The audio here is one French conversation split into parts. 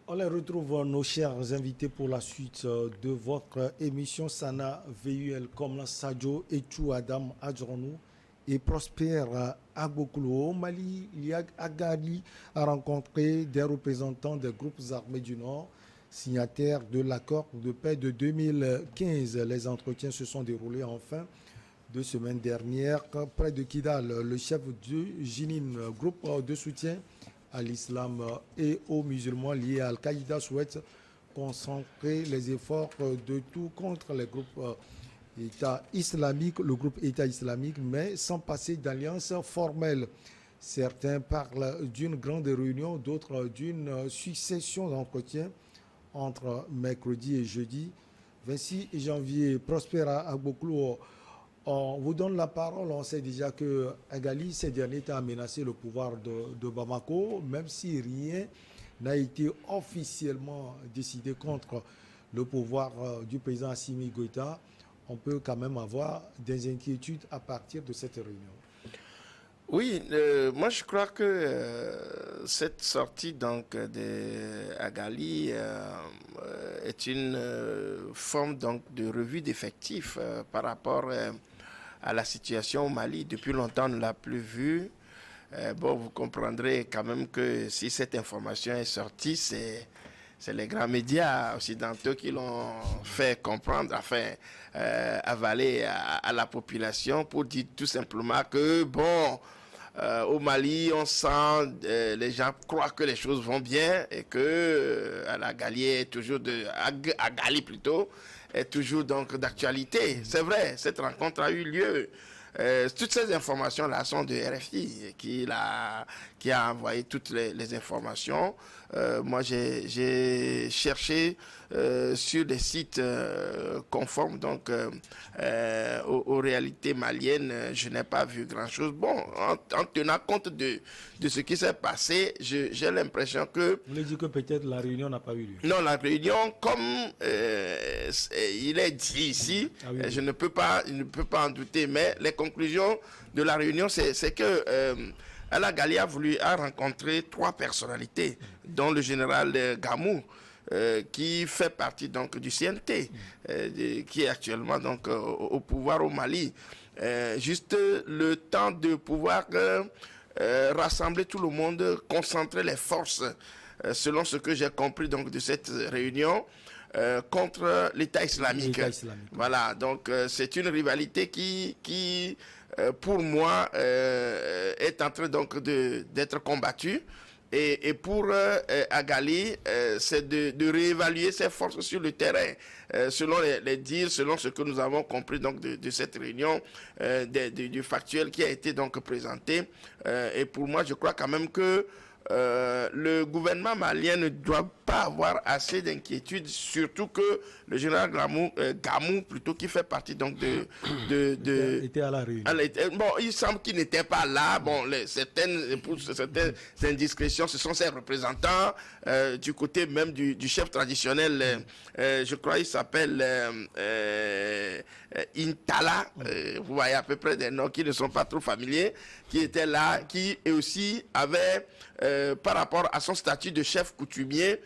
On les retrouve, nos chers invités, pour la suite de votre émission Sana VUL comme Sadio Etou Adam Adjornou et Prosper Agbokoulo. Au Mali, Liag Agali a rencontré des représentants des groupes armés du Nord, signataires de l'accord de paix de 2015. Les entretiens se sont déroulés en fin de semaine dernière près de Kidal. Le chef du JININ, groupe de soutien à l'islam et aux musulmans liés à Al-Qaïda, souhaite concentrer les efforts de tout contre les groupes État islamique, le groupe État islamique, mais sans passer d'alliance formelle. Certains parlent d'une grande réunion, d'autres d'une succession d'entretiens entre mercredi et jeudi 26 janvier. Prospera Agbokoulo, on vous donne la parole. On sait déjà que Agali, ces derniers temps, a menacé le pouvoir de Bamako, même si rien n'a été officiellement décidé contre le pouvoir du président Assimi Goïta. On peut quand même avoir des inquiétudes à partir de cette réunion. Oui, moi je crois que cette sortie donc de Agali est une forme donc de revue d'effectifs par rapport à la situation au Mali. Depuis longtemps, on ne l'a plus vu. Bon, vous comprendrez quand même que si cette information est sortie, c'est les grands médias occidentaux qui l'ont fait comprendre, enfin, avaler à la population pour dire tout simplement que, bon, au Mali, on sent, les gens croient que les choses vont bien et que Agali est toujours Agali plutôt, est toujours donc d'actualité. C'est vrai, cette rencontre a eu lieu. Toutes ces informations-là sont de RFI qui a envoyé toutes les informations. Moi, j'ai cherché sur des sites conformes donc aux réalités maliennes. Je n'ai pas vu grand-chose. Bon, en tenant compte de ce qui s'est passé, j'ai l'impression que... Vous voulez dire que peut-être la réunion n'a pas eu lieu? Non, la réunion, comme il est dit ici, oui. Je ne peux pas en douter, mais les conclusions de la réunion, c'est que Agali a rencontré 3 personnalités, dont le général Gamou, qui fait partie donc du CNT, qui est actuellement donc au pouvoir au Mali. Juste le temps de pouvoir rassembler tout le monde, concentrer les forces, selon ce que j'ai compris donc de cette réunion, contre l'État islamique. Voilà, donc c'est une rivalité qui pour moi est en train donc d'être combattue. Et pour Agali, c'est de réévaluer ses forces sur le terrain, selon les dires, selon ce que nous avons compris donc de cette réunion, du factuel qui a été donc présenté. Et pour moi, je crois quand même que le gouvernement malien ne doit pas avoir assez d'inquiétude, surtout que le général Gamou plutôt, qui fait partie donc était à la réunion. Bon, il semble qu'il n'était pas là. Bon, certaines indiscrétions, ce sont ses représentants du côté même du chef traditionnel. Je crois il s'appelle Intala. Vous voyez à peu près des noms qui ne sont pas trop familiers, qui étaient là, qui aussi avait par rapport à son statut de chef coutumier,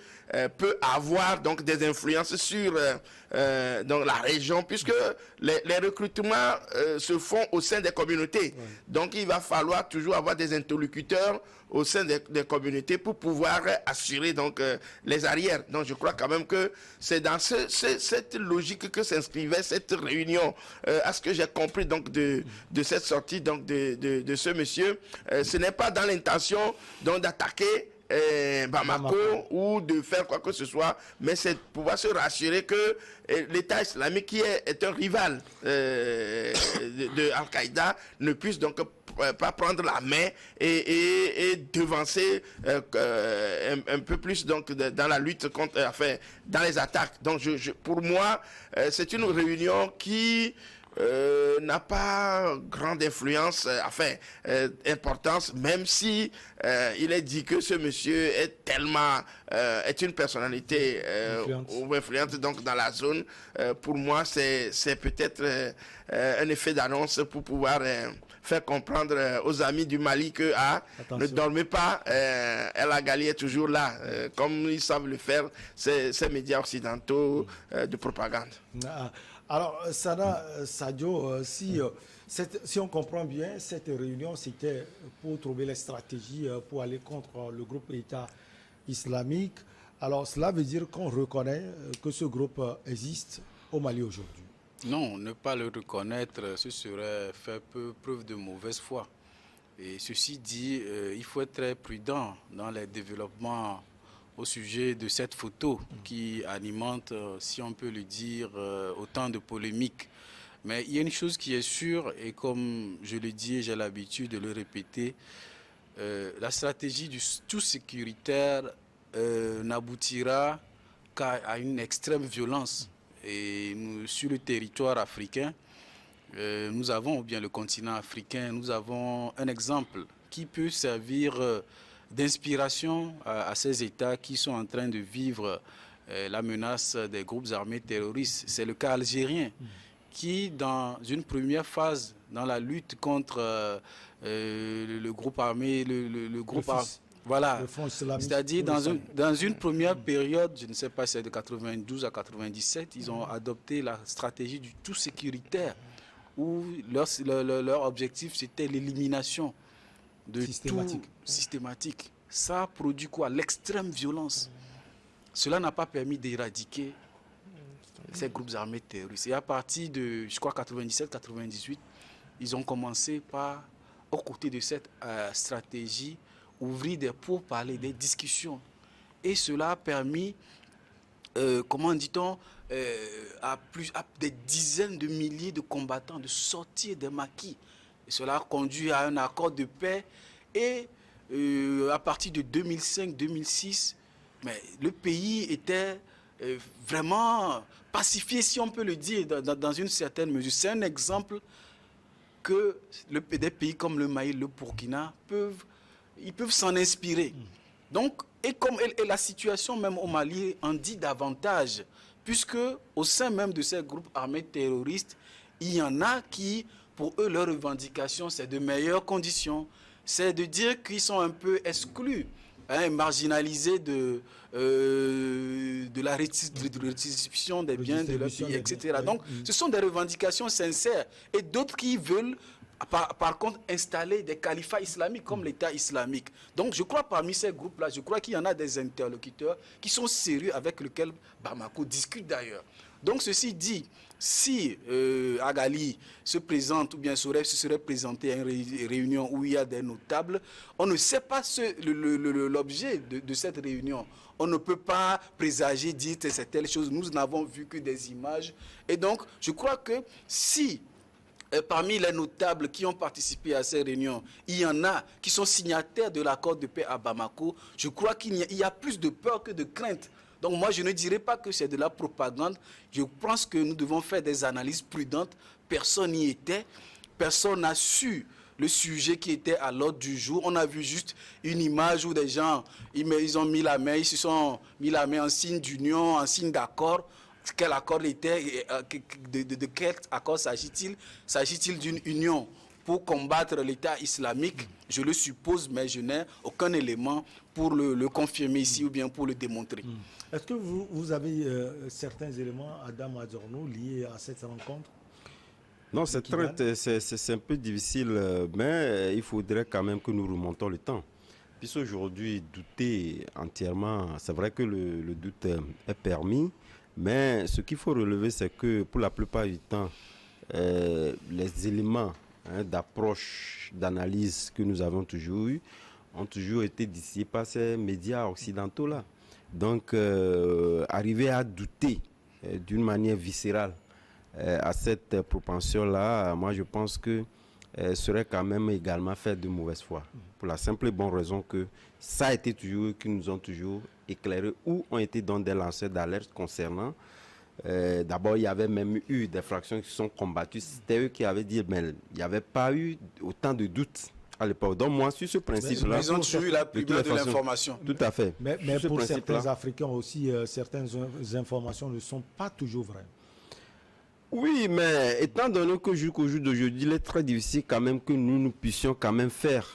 peut avoir donc des influences sur donc la région, puisque les recrutements se font au sein des communautés. Ouais. Donc il va falloir toujours avoir des interlocuteurs au sein des communautés pour pouvoir assurer donc les arrières. Donc je crois quand même que c'est dans cette logique que s'inscrivait cette réunion. À ce que j'ai compris donc de cette sortie donc de ce monsieur, ce n'est pas dans l'intention donc d'attaquer Bamako ou de faire quoi que ce soit, mais c'est de pouvoir se rassurer que l'État islamique, qui est un rival de Al-Qaïda, ne puisse donc pas prendre la main et devancer un peu plus donc dans la lutte contre, enfin, dans les attaques. Donc pour moi, c'est une réunion qui n'a pas grande influence, importance, même si il est dit que ce monsieur est tellement, est une personnalité influente donc dans la zone. Pour moi, c'est peut-être un effet d'annonce pour pouvoir faire comprendre aux amis du Mali que ne dormez pas, El Agali est toujours là, comme ils savent le faire ces médias occidentaux de propagande. Alors, Sana Sadio, si on comprend bien, cette réunion, c'était pour trouver les stratégies pour aller contre le groupe État islamique. Alors, cela veut dire qu'on reconnaît que ce groupe existe au Mali aujourd'hui? Non, ne pas le reconnaître, ce serait faire preuve de mauvaise foi. Et ceci dit, il faut être très prudent dans les développements au sujet de cette photo qui alimente, si on peut le dire, autant de polémiques. Mais il y a une chose qui est sûre, et comme je le dis et j'ai l'habitude de le répéter, la stratégie du tout sécuritaire n'aboutira qu'à une extrême violence. Et sur le territoire africain, nous avons, ou bien le continent africain, nous avons un exemple qui peut servir d'inspiration à ces États qui sont en train de vivre la menace des groupes armés terroristes. C'est le cas algérien qui, dans une première phase, dans la lutte contre le groupe armé, le groupe armé, voilà, c'est-à-dire dans une première période, je ne sais pas si c'est de 92 à 97, ils ont adopté la stratégie du tout sécuritaire où leur objectif c'était l'élimination de tout systématique. Ça a produit quoi? L'extrême violence. Cela n'a pas permis d'éradiquer ces groupes armés terroristes. Et à partir de, je crois, 97-98, ils ont commencé par, aux côtés de cette stratégie, ouvrir des pourparlers, des discussions. Et cela a permis, comment dit-on, à des dizaines de milliers de combattants de sortir des maquis. Et cela a conduit à un accord de paix. Et à partir de 2005-2006, le pays était vraiment pacifié, si on peut le dire, dans une certaine mesure. C'est un exemple que des pays comme le Mali, le Burkina peuvent s'en inspirer. Donc, et la situation même au Mali en dit davantage, puisque au sein même de ces groupes armés terroristes, il y en a qui, pour eux, leur revendication, c'est de meilleures conditions. C'est de dire qu'ils sont un peu exclus, marginalisés de la restitution des biens de leur pays, etc. Donc, ce sont des revendications sincères. Et d'autres qui veulent, par contre, installer des califats islamiques comme l'État islamique. Donc, je crois parmi ces groupes-là, je crois qu'il y en a des interlocuteurs qui sont sérieux avec lesquels Bamako discute d'ailleurs. Donc, ceci dit, si Agali se présente ou bien se serait présenté à une réunion où il y a des notables, on ne sait pas l'objet de cette réunion. On ne peut pas présager, dire que c'est telle chose. Nous n'avons vu que des images. Et donc, je crois que si parmi les notables qui ont participé à ces réunions, il y en a qui sont signataires de l'accord de paix à Bamako, je crois qu'il y a plus de peur que de crainte. Donc moi, je ne dirais pas que c'est de la propagande. Je pense que nous devons faire des analyses prudentes. Personne n'y était. Personne n'a su le sujet qui était à l'ordre du jour. On a vu juste une image où des gens, ils ont mis la main, ils se sont mis la main en signe d'union, en signe d'accord. Quel accord était, de quel accord s'agit-il? S'agit-il d'une union pour combattre l'État islamique? Je le suppose, mais je n'ai aucun élément pour le confirmer ici ou bien pour le démontrer. Est-ce que vous avez certains éléments, Adam Adjorno, liés à cette rencontre? Non, c'est un peu difficile, mais il faudrait quand même que nous remontons le temps. Puisqu'aujourd'hui, douter entièrement, c'est vrai que le doute est permis, mais ce qu'il faut relever, c'est que pour la plupart du temps, les éléments d'approche, d'analyse que nous avons toujours eu, ont toujours été distillés par ces médias occidentaux-là. Donc, arriver à douter d'une manière viscérale à cette propension-là, moi je pense que serait quand même également faire de mauvaise foi. Pour la simple et bonne raison que ça a été toujours, qui nous ont toujours éclairé ou ont été dans des lanceurs d'alerte concernant D'abord, il y avait même eu des fractions qui sont combattues. C'était eux qui avaient dit, mais il n'y avait pas eu autant de doutes à l'époque. Donc moi, sur ce principe-là... Ils ont toujours eu la primeur de l'information. Tout à fait. Mais pour certains Africains aussi, certaines informations ne sont pas toujours vraies. Oui, mais étant donné que jusqu'au jour d'aujourd'hui, il est très difficile quand même que nous puissions quand même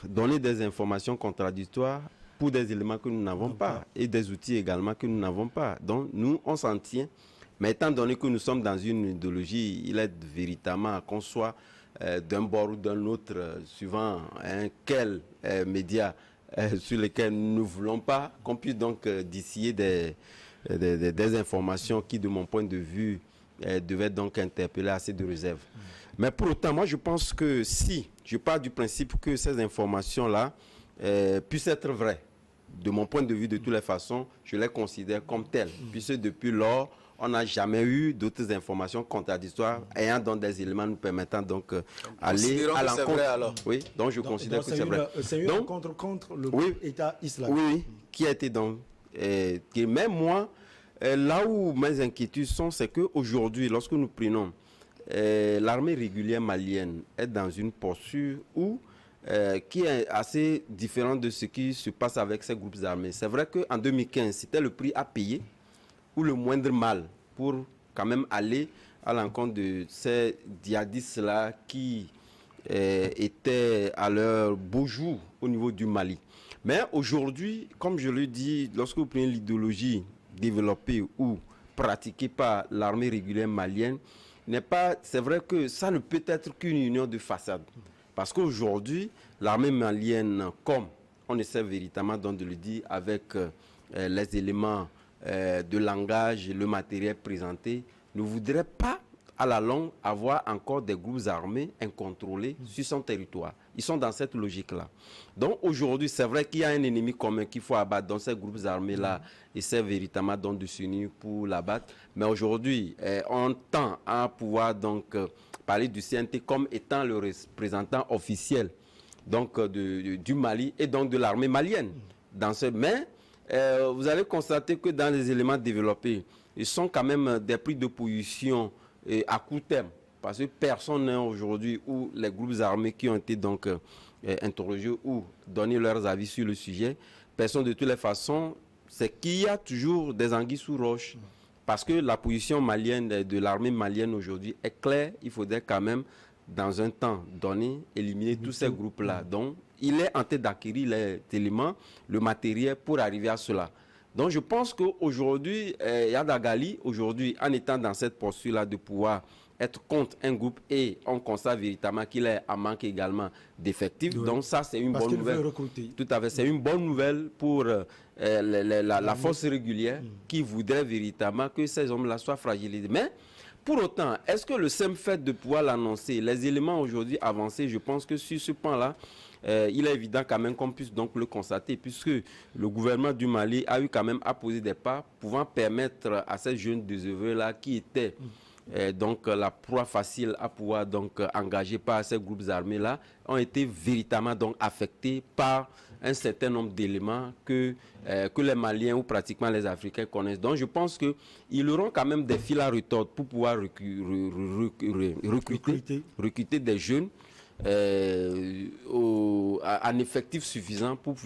donner des informations contradictoires pour des éléments que nous n'avons pas et des outils également que nous n'avons pas. Donc nous, on s'en tient. Mais étant donné que nous sommes dans une idéologie, il est véritablement qu'on soit d'un bord ou d'un autre, suivant quel média sur lesquels nous ne voulons pas, qu'on puisse donc distiller des informations qui, de mon point de vue, devaient donc interpeller assez de réserve. Mais pour autant, moi je pense que si je pars du principe que ces informations-là puissent être vraies, de mon point de vue, de toutes les façons, je les considère comme telles, puisque depuis lors, on n'a jamais eu d'autres informations contradictoires ayant donc des éléments nous permettant donc aller à l'encontre. Oui, donc je considère que c'est vrai. C'est une rencontre contre le État islamique. Oui, qui a été donc... même moi, là où mes inquiétudes sont, c'est qu'aujourd'hui, lorsque nous prenons l'armée régulière malienne est dans une posture qui est assez différente de ce qui se passe avec ces groupes armés. C'est vrai qu'en 2015, c'était le prix à payer ou le moindre mal pour quand même aller à l'encontre de ces djihadistes-là qui étaient à leur beau jour au niveau du Mali. Mais aujourd'hui, comme je le dis, lorsque vous prenez l'idéologie développée ou pratiquée par l'armée régulière malienne, c'est vrai que ça ne peut être qu'une union de façade. Parce qu'aujourd'hui, l'armée malienne, comme on essaie véritablement donc de le dire avec les éléments de langage et le matériel présenté, ne voudrait pas à la longue avoir encore des groupes armés incontrôlés sur son territoire. Ils sont dans cette logique-là. Donc aujourd'hui, c'est vrai qu'il y a un ennemi commun qu'il faut abattre. Donc ces groupes armés-là essaient véritablement donc de s'unir pour l'abattre. Mais aujourd'hui, on tend à pouvoir donc parler du CNT comme étant le représentant officiel donc, du Mali et donc de l'armée malienne. Mais vous allez constater que dans les éléments développés, ils sont quand même des prises de position à court terme. Parce que personne n'est aujourd'hui où les groupes armés qui ont été donc interrogés ou donné leurs avis sur le sujet, personne de toutes les façons, c'est qu'il y a toujours des anguilles sous roche. Parce que la position malienne de l'armée malienne aujourd'hui est claire. Il faudrait quand même, dans un temps donné, éliminer tous ces groupes-là. Donc, il est en train d'acquérir les éléments, le matériel pour arriver à cela. Donc, je pense qu'aujourd'hui, Yada Gali, aujourd'hui, en étant dans cette posture-là de pouvoir être contre un groupe et on constate véritablement qu'il est en manque également d'effectifs. Oui. Donc, ça, c'est une bonne nouvelle. Tout à fait. C'est une bonne nouvelle pour la force régulière qui voudrait véritablement que ces hommes-là soient fragilisés. Mais, pour autant, est-ce que le simple fait de pouvoir l'annoncer, les éléments aujourd'hui avancés, je pense que sur ce point-là, il est évident quand même qu'on puisse donc le constater, puisque le gouvernement du Mali a eu quand même à poser des pas pouvant permettre à ces jeunes désœuvrés-là qui étaient donc la proie facile à pouvoir donc engager par ces groupes armés-là, ont été véritablement donc affectés par un certain nombre d'éléments que les Maliens ou pratiquement les Africains connaissent. Donc je pense qu'ils auront quand même des fils à retordre pour pouvoir recruter des jeunes en effectif suffisant pour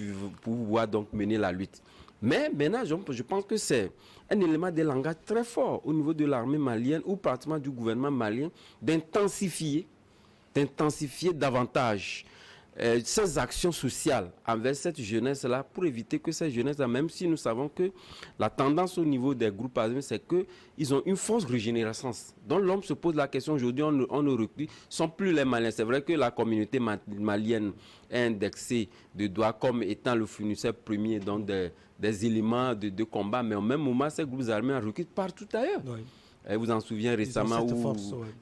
pouvoir donc mener la lutte. Mais maintenant, je pense que c'est un élément de langage très fort au niveau de l'armée malienne ou pratiquement du gouvernement malien d'intensifier davantage ces actions sociales envers cette jeunesse-là pour éviter que cette jeunesse-là, même si nous savons que la tendance au niveau des groupes armés, c'est qu'ils ont une fausse régénérescence. Donc l'homme se pose la question aujourd'hui, on ne recrute, sont plus les Maliens. C'est vrai que la communauté malienne est indexée de droit comme étant le fournisseur premier donc des éléments de combat, mais au même moment, ces groupes armés en recrutent partout ailleurs. Oui. Vous vous en souvenez récemment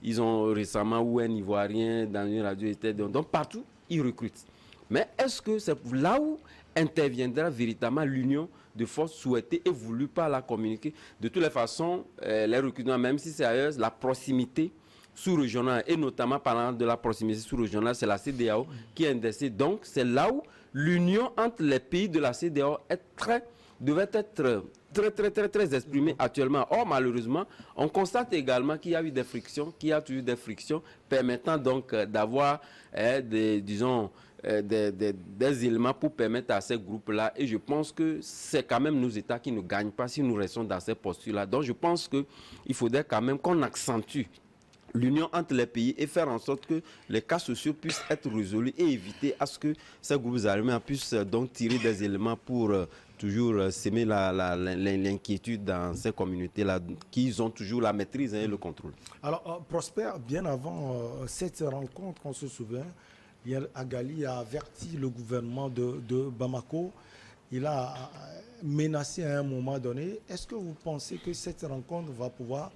ils ont récemment où un Ivoirien dans une radio était donc partout ils recrutent. Mais est-ce que c'est là où interviendra véritablement l'union de forces souhaitée et voulue par la communauté? De toutes les façons, les recrutements, même si c'est ailleurs, la proximité sous-régionale et notamment parlant de la proximité sous-régionale, c'est la CEDEAO qui est indexée. Donc c'est là où l'union entre les pays de la CEDEAO est très devait être très exprimé actuellement. Or, malheureusement, on constate également qu'il y a eu des frictions, qu'il y a toujours des frictions permettant donc d'avoir des éléments pour permettre à ces groupes-là. Et je pense que c'est quand même nos États qui ne gagnent pas si nous restons dans ces postures-là. Donc, je pense qu'il faudrait quand même qu'on accentue l'union entre les pays et faire en sorte que les cas sociaux puissent être résolus et éviter à ce que ces groupes armés puissent donc tirer des éléments pour toujours s'aimer l'inquiétude dans ces communautés-là, qui ont toujours la maîtrise et le contrôle. Alors, Prosper, bien avant cette rencontre, on se souvient, Agali a averti le gouvernement de Bamako. Il a menacé à un moment donné. Est-ce que vous pensez que cette rencontre va pouvoir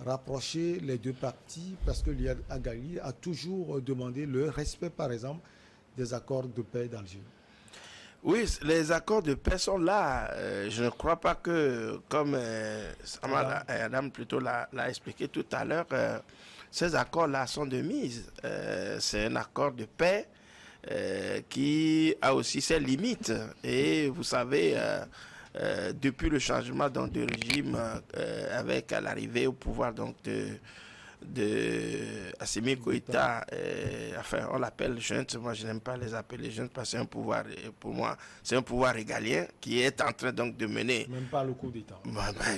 rapprocher les deux parties? Parce que Agali a toujours demandé le respect, par exemple, des accords de paix d'Alger. Oui, les accords de paix sont là. Je ne crois pas que, comme Adam plutôt l'a expliqué tout à l'heure, ces accords-là sont de mise. C'est un accord de paix qui a aussi ses limites. Et vous savez, depuis le changement donc, de régime avec l'arrivée au pouvoir donc, de Assimi Goïta, enfin on l'appelle junte, moi je n'aime pas les appeler junte parce que c'est un pouvoir, pour moi c'est un pouvoir régalien qui est en train donc de mener. Même pas le coup d'État.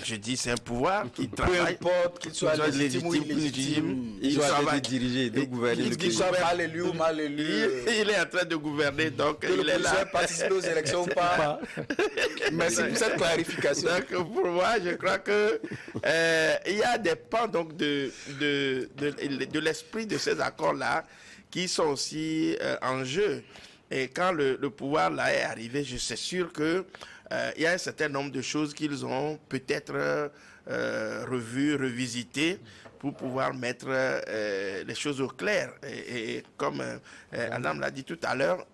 Je dis c'est un pouvoir qui travaille. Peu importe qu'il soit légitime ou illégitime, il doit être dirigé, de gouverner. Qu'il soit mal élu ou mal élu. Il est en train de gouverner, donc que il est là. Participer aux élections ou pas. Merci pour cette clarification. Donc pour moi, je crois que il y a des pans donc de l'esprit de ces accords-là qui sont aussi en jeu. Et quand le pouvoir là est arrivé, je suis sûr que il y a un certain nombre de choses qu'ils ont peut-être revues, revisitées pour pouvoir mettre les choses au clair. Et comme Adam l'a dit tout à l'heure,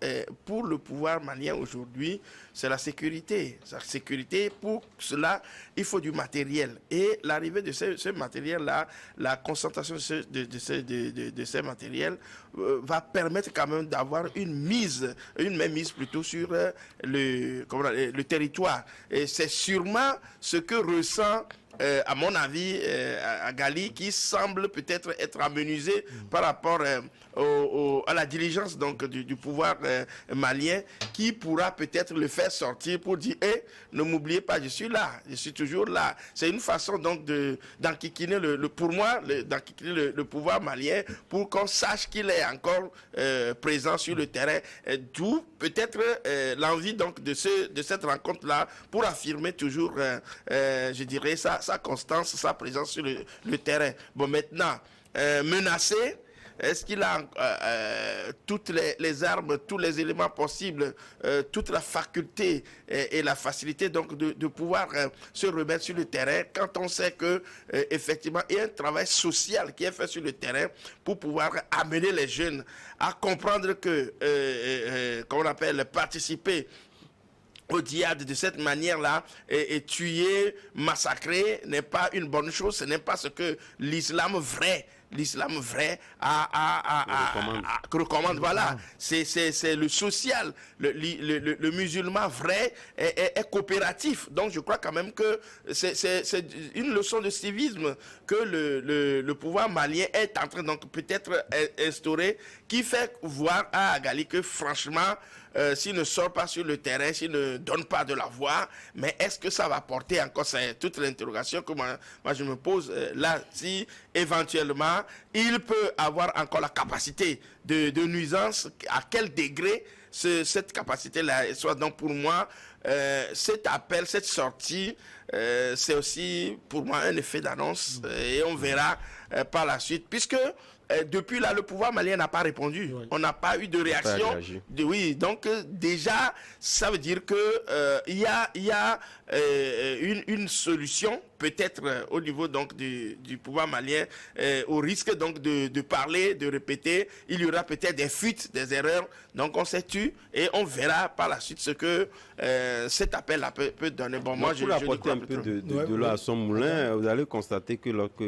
pour le pouvoir malien aujourd'hui, c'est la sécurité. La sécurité, pour cela, il faut du matériel. Et l'arrivée de ce matériel-là, la concentration de ces matériels va permettre quand même d'avoir une mainmise plutôt sur le territoire. Et c'est sûrement ce que ressent à mon avis, Agali, qui semble peut-être être amenuisé par rapport à la diligence donc, du pouvoir malien, qui pourra peut-être le faire sortir pour dire hey, ne m'oubliez pas, je suis là, je suis toujours là. C'est une façon donc d'enquiquiner pour moi, d'enquiquiner le pouvoir malien pour qu'on sache qu'il est encore présent sur le terrain. D'où peut-être l'envie donc de cette rencontre-là pour affirmer toujours, je dirais, sa constance, sa présence sur le terrain. Bon, maintenant, menacé, est-ce qu'il a toutes les armes, tous les éléments possibles, toute la faculté et la facilité donc de pouvoir se remettre sur le terrain quand on sait que effectivement il y a un travail social qui est fait sur le terrain pour pouvoir amener les jeunes à comprendre que, qu'on appelle participer au djihad de cette manière-là et tuer, massacrer n'est pas une bonne chose. Ce n'est pas ce que l'islam vrai recommande. Voilà, c'est le social, le musulman vrai est coopératif. Donc je crois quand même que c'est une leçon de civisme que le pouvoir malien est en train donc peut-être instaurer, qui fait voir à Agali que franchement s'il ne sort pas sur le terrain, s'il ne donne pas de la voix, mais est-ce que ça va porter encore, c'est toute l'interrogation que moi je me pose là, si éventuellement il peut avoir encore la capacité de nuisance, à quel degré cette capacité-là soit. Donc pour moi, cet appel, cette sortie, c'est aussi pour moi un effet d'annonce et on verra par la suite, puisque depuis là, le pouvoir malien n'a pas répondu. Oui. On n'a pas eu de réaction. Oui, donc déjà, ça veut dire que il y a une solution, peut-être au niveau donc du pouvoir malien, au risque donc de parler, de répéter. Il y aura peut-être des fuites, des erreurs. Donc on s'est tu et on verra par la suite ce que cet appel-là peut donner. Bon, moi, pour apporter un peu de l'eau à son moulin, vous allez constater que lorsque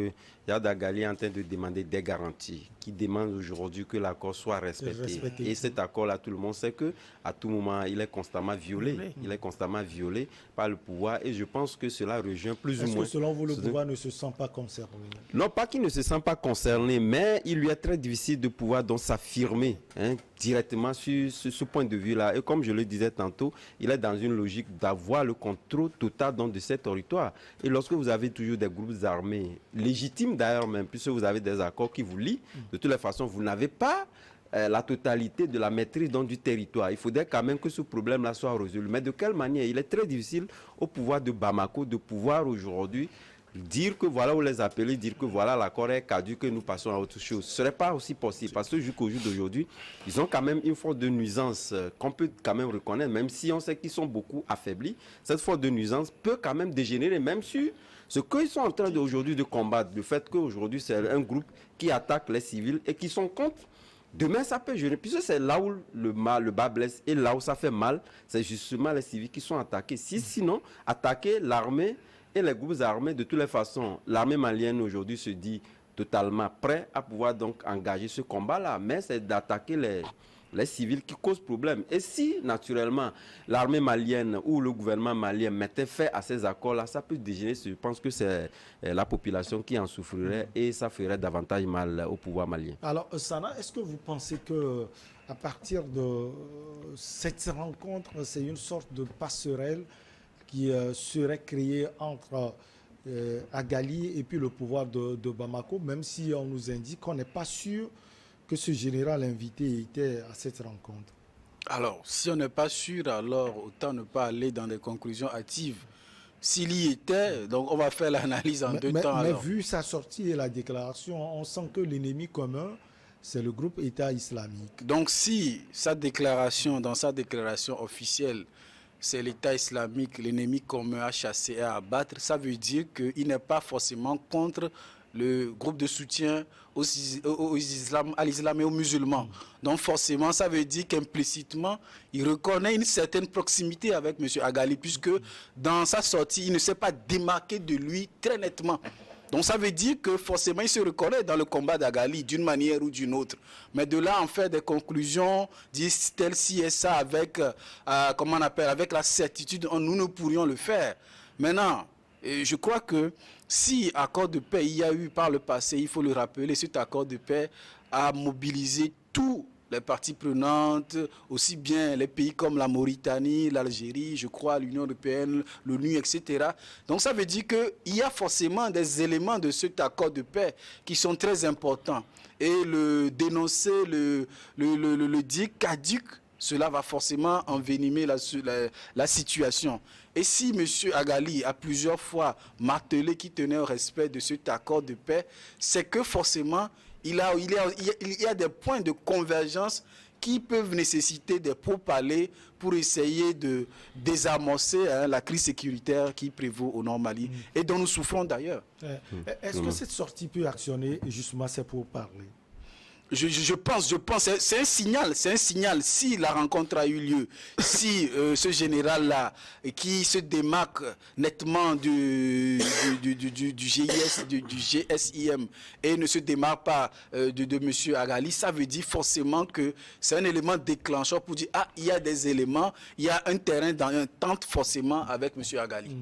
Yad Agali est en train de demander des garanties qui demande aujourd'hui que l'accord soit respecté. Et cet accord-là, tout le monde sait que à tout moment, il est constamment violé. Il est constamment violé par le pouvoir et je pense que cela rejoint plus ou moins... Est-ce que selon vous, le pouvoir ne se sent pas concerné? Non, pas qu'il ne se sent pas concerné, mais il lui est très difficile de pouvoir donc s'affirmer directement sur ce point de vue-là. Et comme je le disais tantôt, il est dans une logique d'avoir le contrôle total donc, de ces territoires. Et lorsque vous avez toujours des groupes armés, légitimes d'ailleurs même, puisque vous avez des accords qui vous lient, de toutes les façons, vous n'avez pas la totalité de la maîtrise donc, du territoire. Il faudrait quand même que ce problème-là soit résolu. Mais de quelle manière? Il est très difficile au pouvoir de Bamako de pouvoir aujourd'hui dire que voilà, ou les appeler, dire que voilà, l'accord est caduc, que nous passons à autre chose. Ce ne serait pas aussi possible parce que jusqu'au jour d'aujourd'hui, ils ont quand même une force de nuisance qu'on peut quand même reconnaître, même si on sait qu'ils sont beaucoup affaiblis. Cette force de nuisance peut quand même dégénérer, même sur ce qu'ils sont en train aujourd'hui de combattre. Le fait qu'aujourd'hui, c'est un groupe qui attaque les civils et qui sont contre. Demain, ça peut gérer. Puisque c'est là où le bas blesse et là où ça fait mal, c'est justement les civils qui sont attaqués. Sinon, attaquer l'armée et les groupes armés, de toutes les façons, l'armée malienne aujourd'hui se dit totalement prêt à pouvoir donc engager ce combat-là. Mais c'est d'attaquer les civils qui causent problème. Et si, naturellement, l'armée malienne ou le gouvernement malien mettait fin à ces accords-là, ça peut dégénérer. Je pense que c'est la population qui en souffrirait et ça ferait davantage mal au pouvoir malien. Alors, Sana, est-ce que vous pensez que à partir de cette rencontre, c'est une sorte de passerelle qui serait créée entre Agali et puis le pouvoir de Bamako, même si on nous indique qu'on n'est pas sûr que ce général invité était à cette rencontre? Alors, si on n'est pas sûr, alors autant ne pas aller dans des conclusions hâtives. S'il y était, donc on va faire l'analyse en deux temps. Mais vu sa sortie et la déclaration, on sent que l'ennemi commun, c'est le groupe État islamique. Donc si dans sa déclaration officielle, c'est l'État islamique, l'ennemi commun à chasser et à abattre, ça veut dire qu'il n'est pas forcément contre le groupe de soutien à l'islam et aux musulmans. Donc forcément, ça veut dire qu'implicitement, il reconnaît une certaine proximité avec M. Agali, puisque dans sa sortie, il ne s'est pas démarqué de lui très nettement. Donc ça veut dire que forcément, il se reconnaît dans le combat d'Agali d'une manière ou d'une autre. Mais de là, en faire des conclusions, dire tel ci et ça avec, avec la certitude, nous ne pourrions le faire. Maintenant, je crois que si accord de paix il y a eu par le passé, il faut le rappeler, cet accord de paix a mobilisé tous les parties prenantes, aussi bien les pays comme la Mauritanie, l'Algérie, je crois, l'Union européenne, l'ONU, etc. Donc ça veut dire qu'il y a forcément des éléments de cet accord de paix qui sont très importants. Et le dénoncer, le dire caduc, cela va forcément envenimer la situation. Et si M. Agali a plusieurs fois martelé qu'il tenait au respect de cet accord de paix, c'est que forcément, il y a des points de convergence qui peuvent nécessiter des pourparlers pour essayer de désamorcer la crise sécuritaire qui prévaut au Nord Mali et dont nous souffrons d'ailleurs. Est-ce que cette sortie peut actionner justement ces pourparlers? Je pense, c'est un signal, si la rencontre a eu lieu, si ce général-là, qui se démarque nettement du GIS, du GSIM, et ne se démarque pas de M. Agali, ça veut dire forcément que c'est un élément déclencheur pour dire, il y a des éléments, il y a un terrain d'entente forcément avec M. Agali.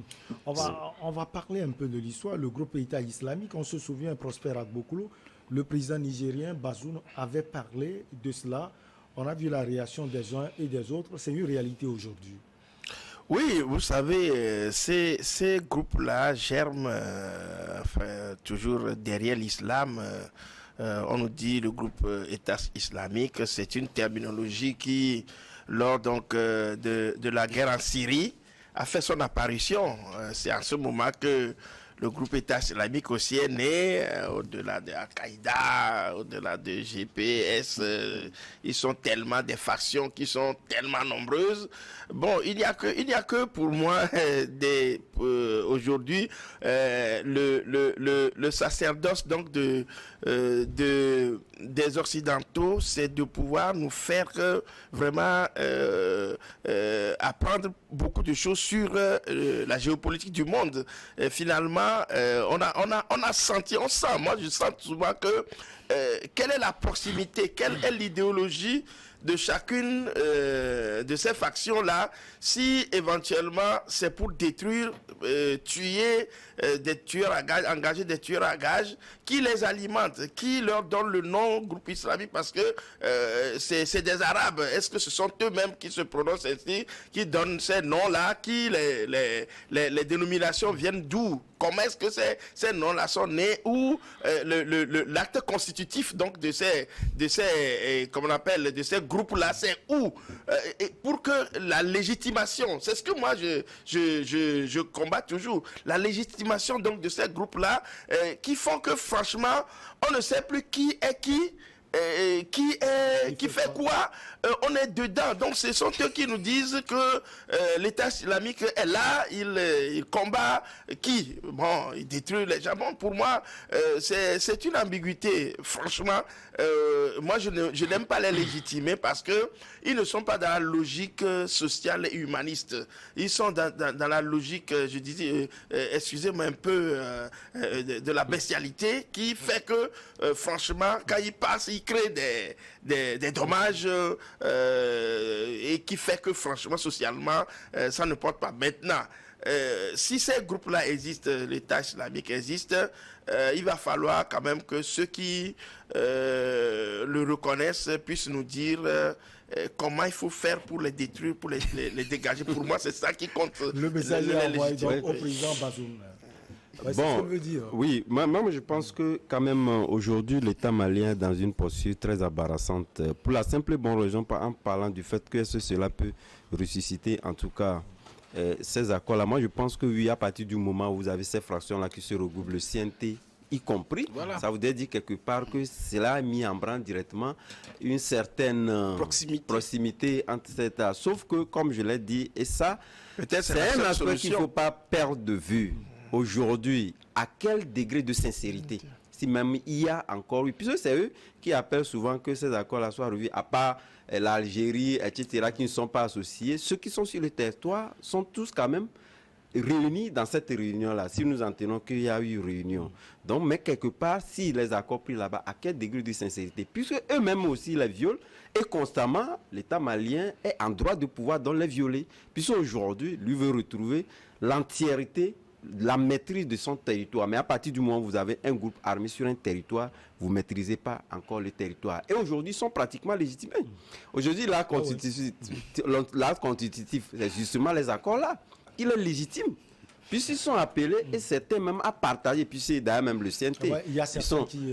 On va parler un peu de l'histoire. Le groupe État islamique, on se souvient, Prosper Agbokoulou, le président nigérien Bazoum avait parlé de cela. On a vu la réaction des uns et des autres. C'est une réalité aujourd'hui. Oui, vous savez, ces groupes-là germent toujours derrière l'islam. On nous dit le groupe État islamique. C'est une terminologie qui, lors donc, de la guerre en Syrie, a fait son apparition. C'est en ce moment que le groupe État islamique aussi est né, au-delà de Al-Qaïda, au-delà de GPS. Ils sont tellement des factions qui sont tellement nombreuses. Bon, il n'y a que pour moi, aujourd'hui, le sacerdoce donc des Occidentaux, c'est de pouvoir nous faire vraiment apprendre beaucoup de choses sur la géopolitique du monde. Finalement, franchement, on a senti, on sent, moi je sens souvent que quelle est la proximité, quelle est l'idéologie de chacune de ces factions-là, si éventuellement c'est pour détruire, tuer des tueurs à gages, engager des tueurs à gages, qui les alimente, qui leur donne le nom groupe islamique, parce que c'est des Arabes. Est-ce que ce sont eux-mêmes qui se prononcent ainsi, qui donnent ces noms-là, qui les dénominations viennent d'où? Comment est-ce que ces noms-là sont nés? Ou l'acte constitutif donc de ces comment on appelle, de ces groupes-là, c'est où? Et pour que la légitimation, c'est ce que moi je combats toujours, la légitimation donc de ces groupes-là, qui font que franchement, on ne sait plus qui est qui fait quoi, on est dedans. Donc ce sont eux qui nous disent que l'État islamique est là, il combat qui? Bon, il détruit les gens. Bon, pour moi, c'est une ambiguïté. Franchement, moi je n'aime pas les légitimer parce que ils ne sont pas dans la logique sociale et humaniste. Ils sont dans la logique, je disais, excusez-moi un peu, de la bestialité qui fait que, franchement, quand ils passent, ils créent des dommages et qui fait que, franchement, socialement, ça ne porte pas. Maintenant, si ces groupes-là existent, l'État islamique existe, il va falloir quand même que ceux qui le reconnaissent puissent nous dire comment il faut faire pour les détruire, pour les dégager. Pour moi, c'est ça qui compte. Le message est envoyé donc au président Bazoum. Ouais, bon, veut dire. Oui, moi je pense que quand même aujourd'hui l'État malien est dans une posture très embarrassante pour la simple et bonne raison, en parlant du fait que cela peut ressusciter en tout cas ces accords-là. Moi je pense que oui, à partir du moment où vous avez ces fractions-là qui se regroupent, le CNT y compris, voilà. Ça voudrait dire quelque part que cela a mis en branle directement une certaine proximité entre ces États. Sauf que, comme je l'ai dit, et ça, c'est un aspect qu'il ne faut pas perdre de vue. Aujourd'hui, à quel degré de sincérité, si même il y a encore, puisque c'est eux qui appellent souvent que ces accords-là soient revus, à part l'Algérie, etc., qui ne sont pas associés, ceux qui sont sur le territoire sont tous quand même réunis dans cette réunion-là, si nous en tenons qu'il y a eu réunion. Donc, mais quelque part, si les accords pris là-bas, à quel degré de sincérité? Puisque eux-mêmes aussi les violent, et constamment, l'État malien est en droit de pouvoir donc les violer. Puisque aujourd'hui, lui veut retrouver l'entièreté, la maîtrise de son territoire. Mais à partir du moment où vous avez un groupe armé sur un territoire, vous ne maîtrisez pas encore le territoire. Et aujourd'hui, ils sont pratiquement légitimés. Aujourd'hui, l'acte constitutif, c'est justement les accords-là. Il est légitime. Puisqu'ils sont appelés, et certains même à partager, puis c'est d'ailleurs même le CNT,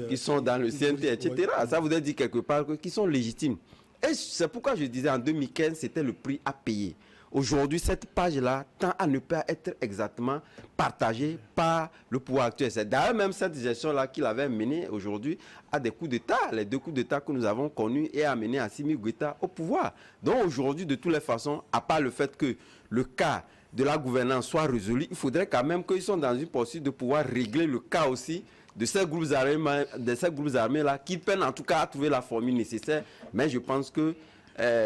qui sont dans le CNT, etc. Ça voudrait dire quelque part qu'ils sont légitimes. Et c'est pourquoi je disais en 2015, c'était le prix à payer. Aujourd'hui, cette page-là tend à ne pas être exactement partagée par le pouvoir actuel. C'est d'ailleurs même cette gestion-là qu'il avait menée aujourd'hui à des coups d'État, les 2 coups d'État que nous avons connus, et a mené Assimi Goïta au pouvoir. Donc aujourd'hui, de toutes les façons, à part le fait que le cas de la gouvernance soit résolu, il faudrait quand même qu'ils soient dans une posture de pouvoir régler le cas aussi de ces groupes armés-là, qui peinent en tout cas à trouver la formule nécessaire. Mais je pense que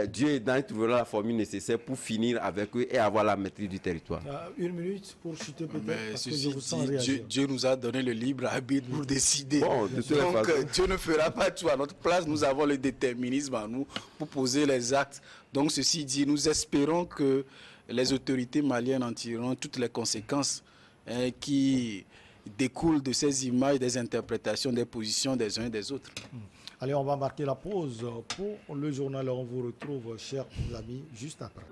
Dieu aidant, il trouvera la formule nécessaire pour finir avec eux et avoir la maîtrise du territoire. 1 minute pour chuter peut-être, parce que je vous sens réagir. Dieu nous a donné le libre arbitre pour décider. Bon, donc Dieu ne fera pas tout à notre place. Nous avons le déterminisme à nous pour poser les actes. Donc ceci dit, nous espérons que les autorités maliennes en tireront toutes les conséquences qui découlent de ces images, des interprétations, des positions des uns et des autres. Allez, on va marquer la pause pour le journal. On vous retrouve, chers amis, juste après.